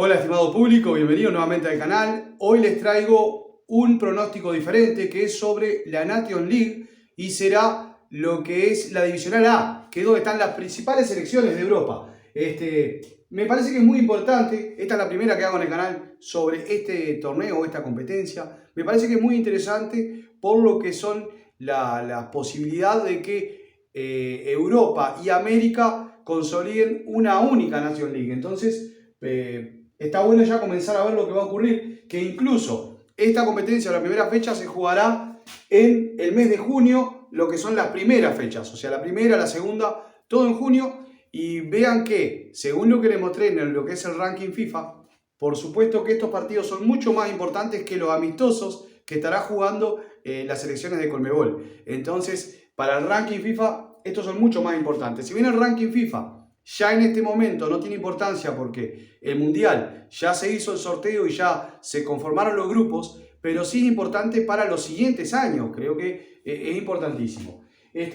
Hola estimado público, bienvenido nuevamente al canal. Hoy les traigo un pronóstico diferente que es sobre la Nations League y será lo que es la Divisional A, que es donde están las principales selecciones de Europa. Me parece que es muy importante, esta es la primera que hago en el canal sobre este torneo, esta competencia. Me parece que es muy interesante por lo que son la posibilidad de que Europa y América consoliden una única Nations League. Entonces, está bueno ya comenzar a ver lo que va a ocurrir, que incluso esta competencia, la primera fecha, se jugará en el mes de junio, lo que son las primeras fechas, o sea, la primera, la segunda, todo en junio, y vean que, según lo que les mostré en lo que es el ranking FIFA, por supuesto que estos partidos son mucho más importantes que los amistosos que estará jugando las selecciones de Conmebol. Entonces, para el ranking FIFA, estos son mucho más importantes. Si bien el ranking FIFA ya en este momento no tiene importancia porque el Mundial ya se hizo el sorteo y ya se conformaron los grupos, pero sí es importante para los siguientes años, creo que es importantísimo.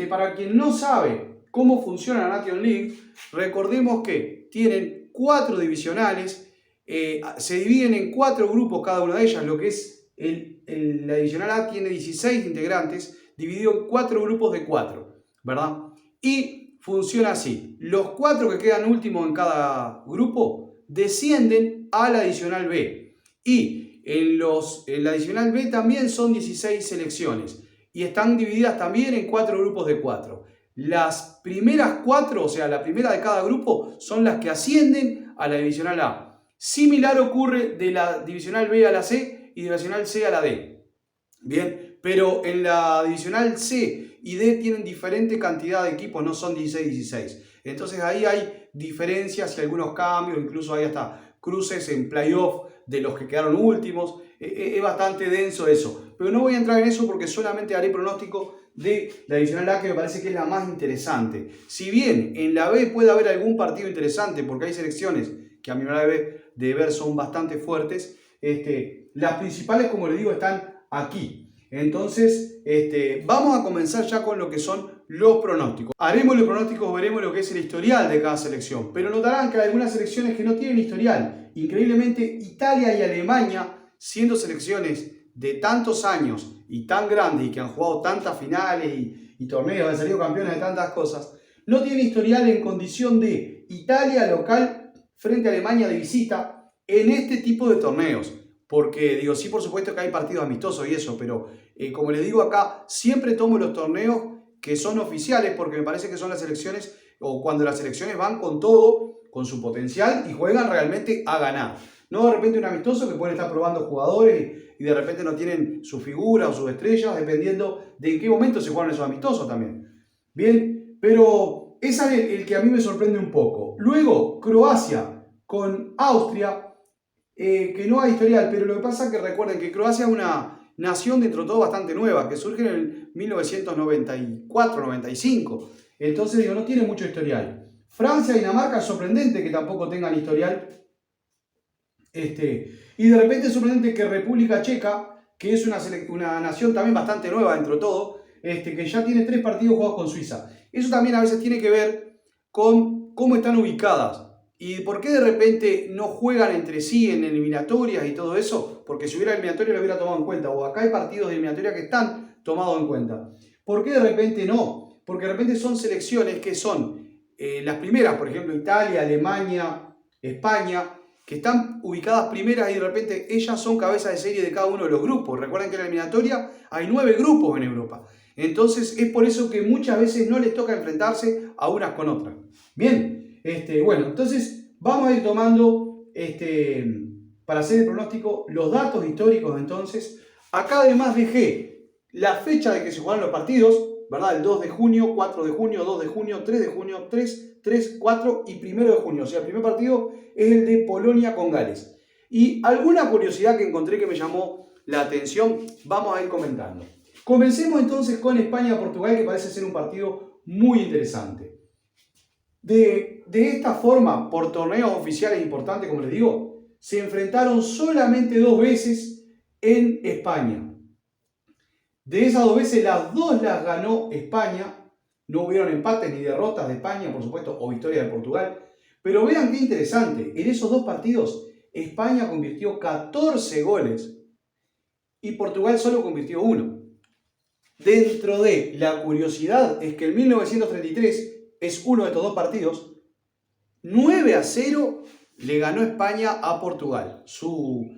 Para quien no sabe cómo funciona la Nations League, recordemos que tienen 4 divisionales, se dividen en 4 grupos cada una de ellas, lo que es la divisional A tiene 16 integrantes, dividido en 4 grupos de 4, ¿verdad? Y funciona así: los 4 que quedan últimos en cada grupo descienden a la Divisional B. Y en la Divisional B también son 16 selecciones. Y están divididas también en 4 grupos de 4. Las primeras 4, o sea, la primera de cada grupo, son las que ascienden a la Divisional A. Similar ocurre de la Divisional B a la C y de la Divisional C a la D. Bien, pero en la Divisional C y D tienen diferente cantidad de equipos, no son 16. Entonces ahí hay diferencias y algunos cambios, incluso hay hasta cruces en playoff de los que quedaron últimos. Es bastante denso eso, pero no voy a entrar en eso porque solamente haré pronóstico de la Divisional A, que me parece que es la más interesante. Si bien en la B puede haber algún partido interesante porque hay selecciones que a mi manera de ver son bastante fuertes, las principales, como les digo, están aquí. Entonces, vamos a comenzar ya con lo que son los pronósticos. Haremos los pronósticos, veremos lo que es el historial de cada selección. Pero notarán que hay algunas selecciones que no tienen historial. Increíblemente, Italia y Alemania, siendo selecciones de tantos años y tan grandes y que han jugado tantas finales y torneos, han salido campeones de tantas cosas, no tienen historial en condición de Italia local frente a Alemania de visita en este tipo de torneos. Porque, digo, sí, por supuesto que hay partidos amistosos y eso, pero como les digo acá, siempre tomo los torneos que son oficiales porque me parece que son las selecciones, o cuando las selecciones van con todo, con su potencial y juegan realmente a ganar. No de repente un amistoso que pueden estar probando jugadores y de repente no tienen su figura o sus estrellas, dependiendo de en qué momento se juegan esos amistosos también. Bien, pero ese es el que a mí me sorprende un poco. Luego, Croacia con Austria. Que no hay historial, pero lo que pasa es que recuerden que Croacia es una nación dentro de todo bastante nueva, que surge en el 1994-95. Entonces, digo, no tiene mucho historial. Francia y Dinamarca es sorprendente que tampoco tengan historial. Y de repente es sorprendente que República Checa, que es una nación también bastante nueva dentro de todo, que ya tiene 3 partidos jugados con Suiza. Eso también a veces tiene que ver con cómo están ubicadas. ¿Y por qué de repente no juegan entre sí en eliminatorias y todo eso? Porque si hubiera eliminatoria lo hubiera tomado en cuenta. O acá hay partidos de eliminatoria que están tomados en cuenta. ¿Por qué de repente no? Porque de repente son selecciones que son las primeras, por ejemplo, Italia, Alemania, España, que están ubicadas primeras y de repente ellas son cabeza de serie de cada uno de los grupos. Recuerden que en la eliminatoria hay 9 grupos en Europa. Entonces es por eso que muchas veces no les toca enfrentarse a unas con otras. Bien. Bueno, entonces vamos a ir tomando, para hacer el pronóstico, los datos históricos. Entonces, acá además dejé la fecha de que se jugaron los partidos, ¿verdad? El 2 de junio, 4 de junio, 2 de junio, 3 de junio, 3, 4 y 1 de junio. O sea, el primer partido es el de Polonia con Gales. Y alguna curiosidad que encontré que me llamó la atención, vamos a ir comentando. Comencemos entonces con España-Portugal, que parece ser un partido muy interesante. De esta forma, por torneos oficiales importantes, como les digo, se enfrentaron solamente 2 veces en España. De esas 2 veces, las 2 las ganó España. No hubieron empates ni derrotas de España, por supuesto, o victoria de Portugal. Pero vean qué interesante, en esos 2 partidos, España convirtió 14 goles y Portugal solo convirtió 1. Dentro de la curiosidad es que en 1933 es uno de estos dos partidos, 9-0 le ganó España a Portugal. Su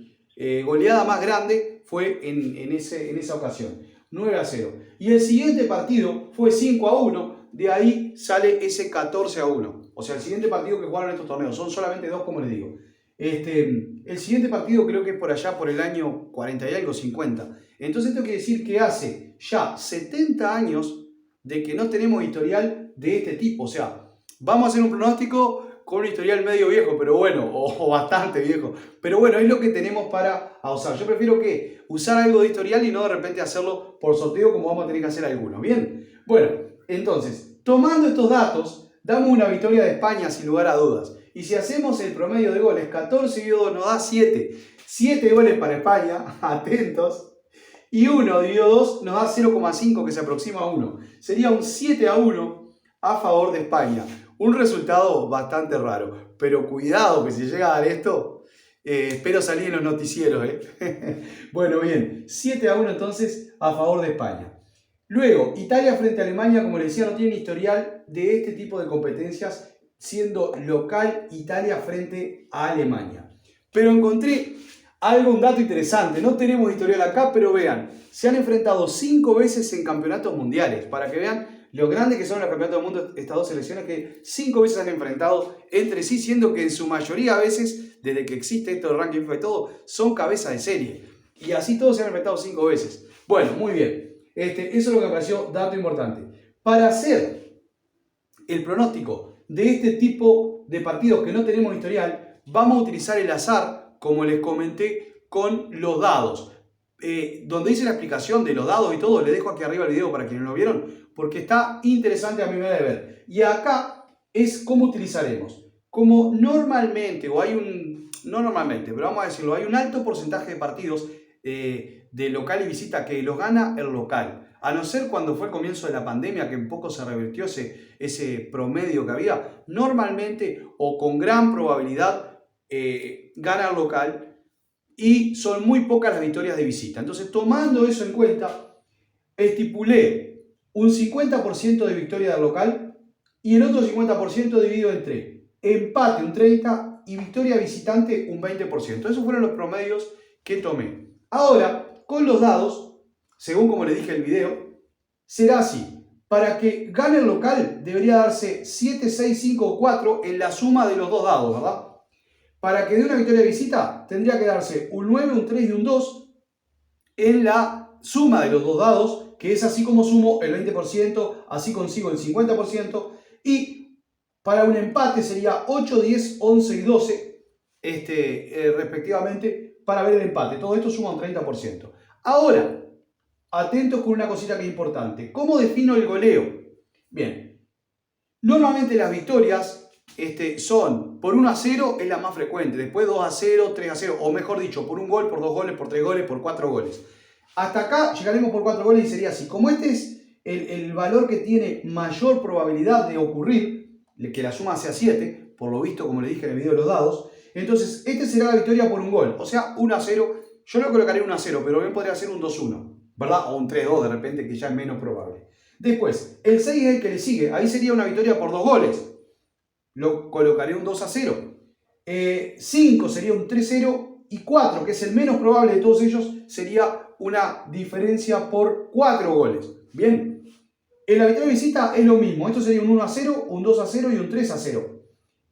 goleada más grande fue en esa ocasión, 9-0. Y el siguiente partido fue 5-1, de ahí sale ese 14-1. O sea, el siguiente partido que jugaron estos torneos, son solamente dos, como les digo. El siguiente partido creo que es por allá por el año 40 y algo, 50. Entonces esto quiere decir que hace ya 70 años de que no tenemos historial de este tipo. O sea, vamos a hacer un pronóstico con un historial medio viejo, pero bueno, o bastante viejo. Pero bueno, es lo que tenemos para usar. Yo prefiero que usar algo de historial y no de repente hacerlo por sorteo como vamos a tener que hacer algunos. ¿Bien? Bueno, entonces, tomando estos datos, damos una victoria de España sin lugar a dudas. Y si hacemos el promedio de goles, 14 y 2 nos da 7. 7 goles para España, atentos. Y 1 dividido 2 nos da 0,5 que se aproxima a 1. Sería un 7-1 a favor de España. Un resultado bastante raro. Pero cuidado que si llega a dar esto, espero salir en los noticieros. Bueno, bien. 7-1 entonces a favor de España. Luego, Italia frente a Alemania, como les decía, no tiene historial de este tipo de competencias, siendo local Italia frente a Alemania. Pero encontré un dato interesante. No tenemos historial acá, pero vean, se han enfrentado 5 veces en campeonatos mundiales, para que vean lo grandes que son los campeonatos del mundo estas dos selecciones, que 5 veces han enfrentado entre sí, siendo que en su mayoría a veces, desde que existe esto del ranking FIFA y todo, son cabezas de serie. Y así todos se han enfrentado 5 veces. Bueno, muy bien. Eso es lo que me pareció dato importante. Para hacer el pronóstico de este tipo de partidos que no tenemos historial, vamos a utilizar el azar, como les comenté, con los dados. Donde hice la explicación de los dados y todo, les dejo aquí arriba el video para quienes no lo vieron, porque está interesante a mi manera de ver. Y acá es cómo utilizaremos. Como normalmente, no normalmente, pero vamos a decirlo, hay un alto porcentaje de partidos de local y visita que los gana el local. A no ser cuando fue el comienzo de la pandemia, que un poco se revirtió ese promedio que había, normalmente o con gran probabilidad gana el local y son muy pocas las victorias de visita. Entonces, tomando eso en cuenta, estipulé un 50% de victoria del local y el otro 50% dividido entre empate un 30% y victoria visitante un 20%. Esos fueron los promedios que tomé. Ahora, con los dados, según como les dije en el video, será así. Para que gane el local debería darse 7, 6, 5 o 4 en la suma de los dos dados, ¿verdad? Para que dé una victoria de visita tendría que darse un 9, un 3 y un 2 en la suma de los dos dados, que es así como sumo el 20%, así consigo el 50%, y para un empate sería 8, 10, 11 y 12 respectivamente para ver el empate. Todo esto suma un 30%. Ahora, atentos con una cosita que es importante. ¿Cómo defino el goleo? Bien, normalmente las victorias son por 1-0, es la más frecuente. Después 2-0, 3-0, o mejor dicho, por un gol, por 2 goles, por 3 goles, por 4 goles. Hasta acá llegaremos por 4 goles y sería así. Como este es el valor que tiene mayor probabilidad de ocurrir, que la suma sea 7, por lo visto, como le dije en el video de los dados, entonces este será la victoria por un gol. O sea, 1-0. Yo lo colocaré 1-0, pero bien podría ser un 2-1, ¿verdad? O un 3-2 de repente, que ya es menos probable. Después, el 6 es el que le sigue. Ahí sería una victoria por 2 goles. Lo colocaré un 2-0. 5 sería un 3-0. Y 4, que es el menos probable de todos ellos, sería una diferencia por 4 goles. Bien. En la victoria de visita es lo mismo. Esto sería un 1-0, un 2-0 y un 3-0.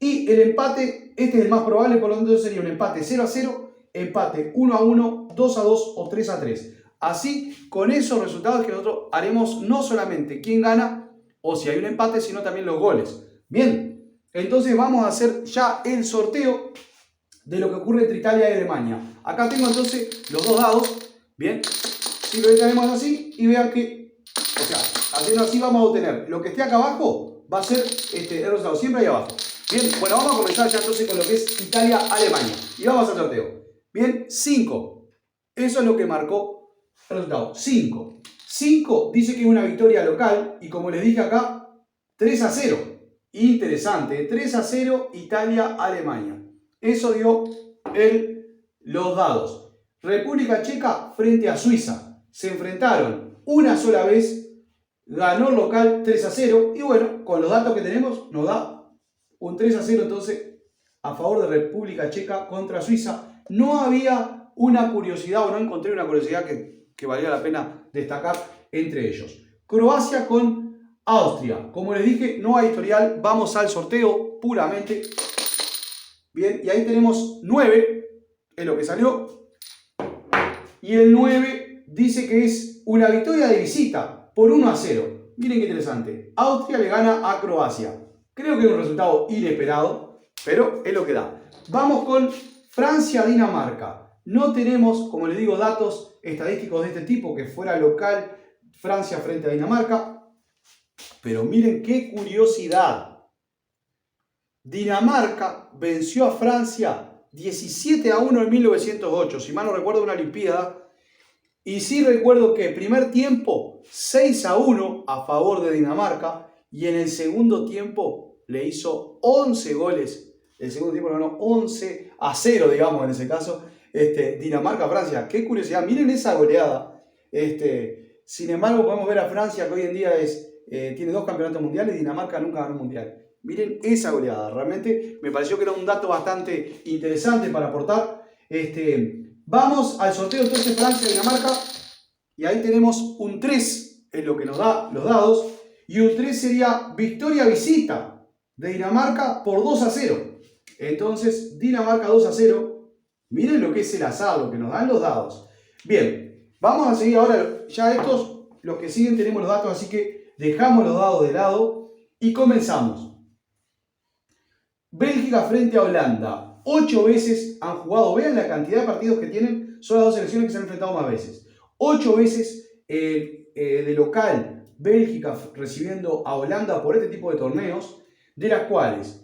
Y el empate, este es el más probable, por lo tanto sería un empate 0-0, empate 1-1, 2-2 o 3-3. Así, con esos resultados que nosotros haremos no solamente quién gana o si hay un empate, sino también los goles. Bien, entonces vamos a hacer ya el sorteo de lo que ocurre entre Italia y Alemania. Acá tengo entonces los dos dados. Bien, si lo tenemos así y vean que, o sea, haciendo así vamos a obtener lo que esté acá abajo, va a ser el resultado, siempre ahí abajo. Bien, bueno, vamos a comenzar ya entonces con lo que es Italia-Alemania. Y vamos al sorteo. Bien, 5. Eso es lo que marcó el resultado. 5. 5 dice que es una victoria local y como les dije acá, 3-0. Interesante, 3-0 Italia-Alemania. Eso dio los dados. República Checa frente a Suiza. Se enfrentaron una sola vez, ganó el local 3-0 y bueno, con los datos que tenemos nos da un 3-0 entonces a favor de República Checa contra Suiza. No había una curiosidad o no encontré una curiosidad que valía la pena destacar entre ellos. Croacia con Austria. Como les dije, no hay historial, vamos al sorteo puramente. Bien, y ahí tenemos 9, es lo que salió. Y el 9 dice que es una victoria de visita por 1-0. Miren qué interesante. Austria le gana a Croacia. Creo que es un resultado inesperado, pero es lo que da. Vamos con Francia-Dinamarca. No tenemos, como les digo, datos estadísticos de este tipo, que fuera local Francia frente a Dinamarca. Pero miren qué curiosidad. Dinamarca venció a Francia 17-1 en 1908, si mal no recuerdo, una Olimpiada. Y sí recuerdo que primer tiempo 6-1 a favor de Dinamarca y en el segundo tiempo le hizo 11 goles. El segundo tiempo lo ganó 11-0, digamos, en ese caso, Dinamarca-Francia. Qué curiosidad, miren esa goleada. Sin embargo, podemos ver a Francia, que hoy en día tiene 2 campeonatos mundiales y Dinamarca nunca ganó un mundial. Miren esa goleada, realmente me pareció que era un dato bastante interesante para aportar. Vamos al sorteo entonces Francia-Dinamarca y ahí tenemos un 3, es lo que nos da los dados, y un 3 sería victoria visita de Dinamarca por 2-0. Entonces Dinamarca 2-0, miren lo que es el asado, lo que nos dan los dados. Bien, vamos a seguir ahora, ya estos, los que siguen tenemos los datos, así que dejamos los dados de lado y comenzamos. Bélgica frente a Holanda. 8 veces han jugado, vean la cantidad de partidos que tienen, son las 2 selecciones que se han enfrentado más veces. 8 veces de local, Bélgica recibiendo a Holanda por este tipo de torneos, de las cuales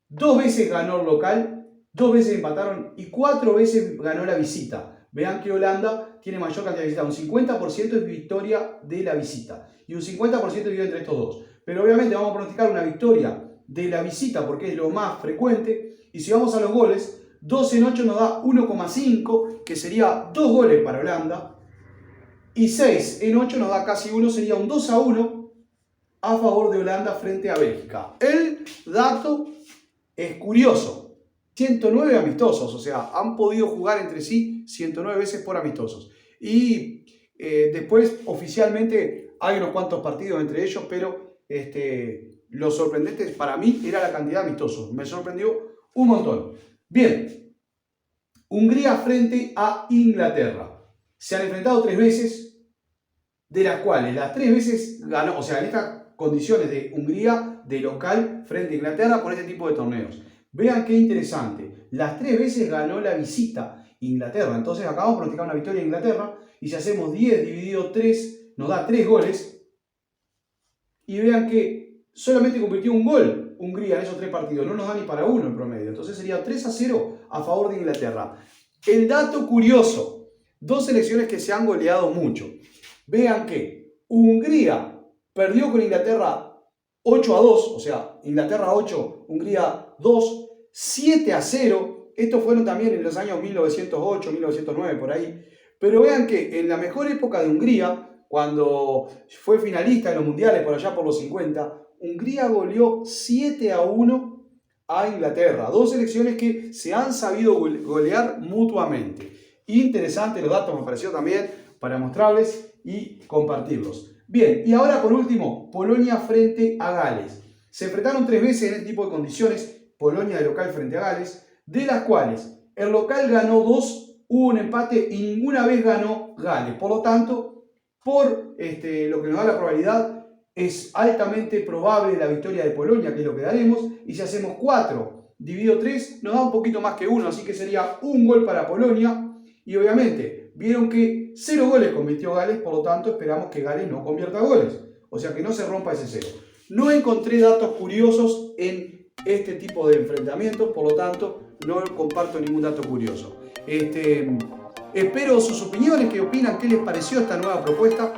2 veces ganó el local, 2 veces empataron y 4 veces ganó la visita. Vean que Holanda tiene mayor cantidad de visita, un 50% es victoria de la visita y un 50% divide entre estos dos. Pero obviamente vamos a pronosticar una victoria de la visita porque es lo más frecuente. Y si vamos a los goles, 2 en 8 nos da 1,5, que sería 2 goles para Holanda. Y 6 en 8 nos da casi 1, sería un 2-1 a favor de Holanda frente a Bélgica. El dato es curioso. 109 amistosos, o sea, han podido jugar entre sí 109 veces por amistosos. Y después oficialmente hay unos cuantos partidos entre ellos, pero lo sorprendente para mí era la cantidad de amistosos. Me sorprendió un montón. Bien, Hungría frente a Inglaterra. Se han enfrentado 3 veces, de las cuales las 3 veces ganó, o sea, en estas condiciones de Hungría de local frente a Inglaterra por este tipo de torneos. Vean qué interesante. Las 3 veces ganó la visita Inglaterra. Entonces acá vamos a pronosticar una victoria de Inglaterra. Y si hacemos 10 dividido 3, nos da 3 goles. Y vean que solamente convirtió un gol Hungría en esos 3 partidos. No nos da ni para 1 en promedio. Entonces sería 3-0 a favor de Inglaterra. El dato curioso. 2 selecciones que se han goleado mucho. Vean que Hungría perdió con Inglaterra 8-2. O sea, Inglaterra 8, Hungría 2. 7-0. Estos fueron también en los años 1908, 1909, por ahí. Pero vean que en la mejor época de Hungría, cuando fue finalista en los mundiales por allá por los 50, Hungría goleó 7-1 a Inglaterra. 2 selecciones que se han sabido golear mutuamente. Interesante los datos, me pareció también, para mostrarles y compartirlos. Bien, y ahora por último, Polonia frente a Gales. Se enfrentaron 3 veces en este tipo de condiciones, Polonia de local frente a Gales, de las cuales el local ganó 2, hubo un empate y ninguna vez ganó Gales. Por lo tanto, por lo que nos da la probabilidad, es altamente probable la victoria de Polonia, que es lo que daremos. Y si hacemos 4 dividido 3, nos da un poquito más que 1, así que sería un gol para Polonia. Y obviamente, vieron que 0 goles convirtió Gales, por lo tanto esperamos que Gales no convierta goles. O sea, que no se rompa ese 0. No encontré datos curiosos en este tipo de enfrentamientos, por lo tanto no comparto ningún dato curioso. Espero sus opiniones, qué opinan, qué les pareció esta nueva propuesta.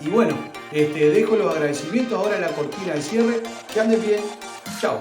Y bueno, dejo los agradecimientos ahora en la cortina de cierre. Que anden bien. Chao.